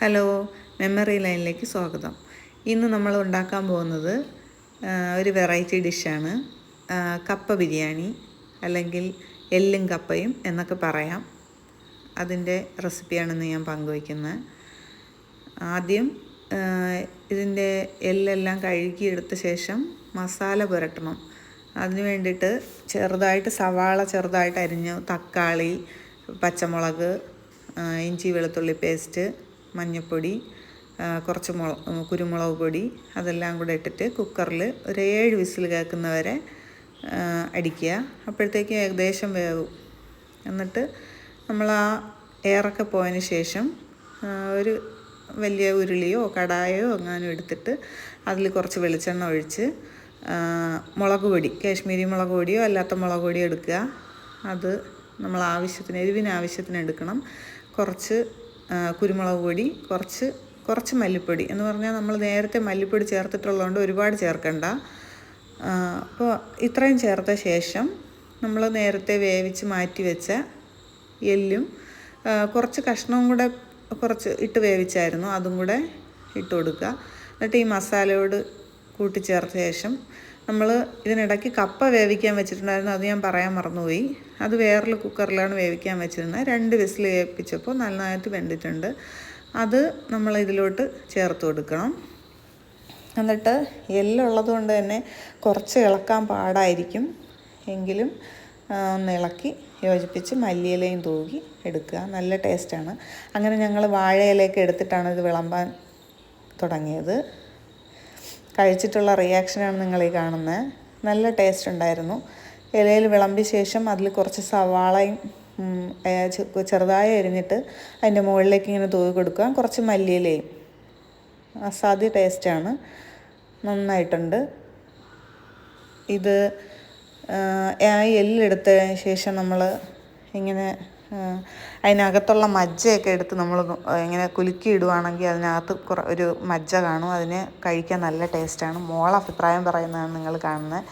Hello, memory ലൈനിലേക്ക് സ്വാഗതം. ഇന്ന് നമ്മൾ ഉണ്ടാക്കാൻ പോകുന്നത് ഒരു വെറൈറ്റി ഡിഷാണ്. കപ്പ ബിരിയാണി, അല്ലെങ്കിൽ എല്ലും കപ്പയും എന്നൊക്കെ പറയാം. അതിൻ്റെ റെസിപ്പിയാണെന്ന് ഞാൻ പങ്കുവയ്ക്കുന്നത്. ആദ്യം ഇതിൻ്റെ എല്ലെല്ലാം കഴുകിയെടുത്ത ശേഷം മസാല പുരട്ടണം. അതിന് വേണ്ടിയിട്ട് സവാള ചെറുതായിട്ട് അരിഞ്ഞു, തക്കാളി, പച്ചമുളക്, ഇഞ്ചി വെളുത്തുള്ളി പേസ്റ്റ്, മഞ്ഞൾപ്പൊടി, കുറച്ച് കുരുമുളക് പൊടി, അതെല്ലാം കൂടെ ഇട്ടിട്ട് കുക്കറിൽ ഒരു 7 വിസിൽ കേൾക്കുന്നവരെ അടിക്കുക. അപ്പോഴത്തേക്കും ഏകദേശം വേവും. എന്നിട്ട് നമ്മൾ ആ എയറൊക്കെ പോയതിന് ശേഷം ഒരു വലിയ ഉരുളിയോ കടായോ എങ്ങാനും എടുത്തിട്ട് അതിൽ കുറച്ച് വെളിച്ചെണ്ണ ഒഴിച്ച് മുളക് പൊടി, കാശ്മീരി മുളക് പൊടിയോ അല്ലാത്ത മുളക് പൊടിയോ എടുക്കുക. അത് നമ്മൾ എരിവിന് ആവശ്യത്തിന് എടുക്കണം. കുറച്ച് കുരുമുളക് പൊടി, കുറച്ച് മല്ലിപ്പൊടി എന്ന് പറഞ്ഞാൽ നമ്മൾ നേരത്തെ മല്ലിപ്പൊടി ചേർത്തിട്ടുള്ളതുകൊണ്ട് ഒരുപാട് ചേർക്കണ്ട. അപ്പോൾ ഇത്രയും ചേർത്ത ശേഷം നമ്മൾ നേരത്തെ വേവിച്ച് മാറ്റി വെച്ച എല്ലും കുറച്ച് കഷ്ണവും കൂടെ ഇട്ട് വേവിച്ചായിരുന്നു, അതും കൂടെ ഇട്ട് കൊടുക്കുക. എന്നിട്ട് ഈ മസാലയോട് കൂട്ടിച്ചേർത്ത ശേഷം നമ്മൾ ഇതിനിടയ്ക്ക് കപ്പ വേവിക്കാൻ വെച്ചിട്ടുണ്ടായിരുന്നു, അത് ഞാൻ പറയാൻ മറന്നുപോയി. അത് വേറൊരു കുക്കറിലാണ് വേവിക്കാൻ വെച്ചിരുന്നത്. 2 വിസിൽ വേവിച്ചപ്പോൾ നന്നായിട്ട് വെന്തിട്ടുണ്ട്. അത് നമ്മൾ ഇതിലോട്ട് ചേർത്ത് കൊടുക്കണം. എന്നിട്ട് എല്ലുള്ളത് കൊണ്ട് തന്നെ കുറച്ച് ഇളക്കാൻ പാടായിരിക്കും, എങ്കിലും ഒന്ന് ഇളക്കി യോജിപ്പിച്ച് മല്ലിയിലയും തൂകി എടുക്കുക. നല്ല ടേസ്റ്റാണ്. അങ്ങനെ ഞങ്ങൾ വാഴയിലേക്ക് എടുത്തിട്ടാണ് ഇത് വിളമ്പാൻ തുടങ്ങിയത്. കഴിച്ചിട്ടുള്ള റിയാക്ഷനാണ് നിങ്ങളീ കാണുന്നത്. നല്ല ടേസ്റ്റ് ഉണ്ടായിരുന്നു. ഇലയിൽ വിളമ്പിയ ശേഷം അതിൽ കുറച്ച് സവാളയും ചെറുതായി അരിഞ്ഞിട്ട് അതിൻ്റെ മുകളിലേക്ക് ഇങ്ങനെ തൂവി കൊടുക്കുക. കുറച്ച് മല്ലിയിലയും. അസാധ്യ ടേസ്റ്റാണ്, നന്നായിട്ടുണ്ട്. ഇത് എല്ലെടുത്തതിന് ശേഷം നമ്മൾ ഇങ്ങനെ അതിനകത്തുള്ള മജ്ജയൊക്കെ എടുത്ത് നമ്മൾ ഇങ്ങനെ കുലുക്കി ഇടുവാണെങ്കിൽ അതിനകത്ത് ഒരു മജ്ജ കാണും. അതിന് കഴിക്കാൻ നല്ല ടേസ്റ്റാണ്. അഭിപ്രായം പറയുന്നതാണ് നിങ്ങൾ കാണുന്നത്.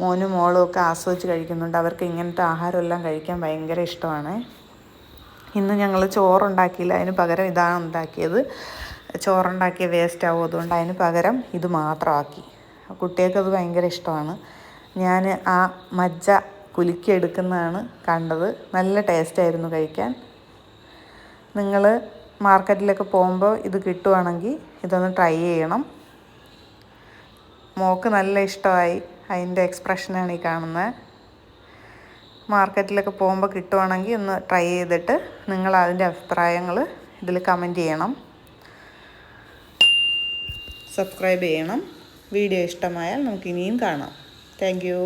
മോനും മോളും ഒക്കെ ആസ്വദിച്ച് കഴിക്കുന്നുണ്ട്. അവർക്ക് ഇങ്ങനത്തെ ആഹാരമെല്ലാം കഴിക്കാൻ ഭയങ്കര ഇഷ്ടമാണ്. ഇന്ന് ഞങ്ങൾ ചോറുണ്ടാക്കിയില്ല, അതിന് പകരം ഇതാണ് ഉണ്ടാക്കിയത്. ചോറുണ്ടാക്കിയ വേസ്റ്റ് ആവും, അതുകൊണ്ട് അതിന് പകരം ഇത് മാത്രമാക്കി. കുട്ടികൾക്കത് ഭയങ്കര ഇഷ്ടമാണ്. ഞാൻ ആ മജ്ജ കുലുക്കിയെടുക്കുന്നതാണ് കണ്ടത്. നല്ല ടേസ്റ്റായിരുന്നു കഴിക്കാൻ. നിങ്ങൾ മാർക്കറ്റിലൊക്കെ പോകുമ്പോൾ ഇത് കിട്ടുവാണെങ്കിൽ ഇതൊന്ന് ട്രൈ ചെയ്യണം. മോൾക്ക് നല്ല ഇഷ്ടമായി. അതിൻ്റെ എക്സ്പ്രഷനാണ് ഈ കാണുന്നത്. മാർക്കറ്റിലൊക്കെ പോകുമ്പോൾ കിട്ടുവാണെങ്കിൽ ഒന്ന് ട്രൈ ചെയ്തിട്ട് നിങ്ങൾ അതിൻ്റെ അഭിപ്രായങ്ങൾ ഇതിൽ കമൻറ്റ് ചെയ്യണം. സബ്സ്ക്രൈബ് ചെയ്യണം. വീഡിയോ ഇഷ്ടമായാൽ നമുക്ക് ഇനിയും കാണാം. Thank you.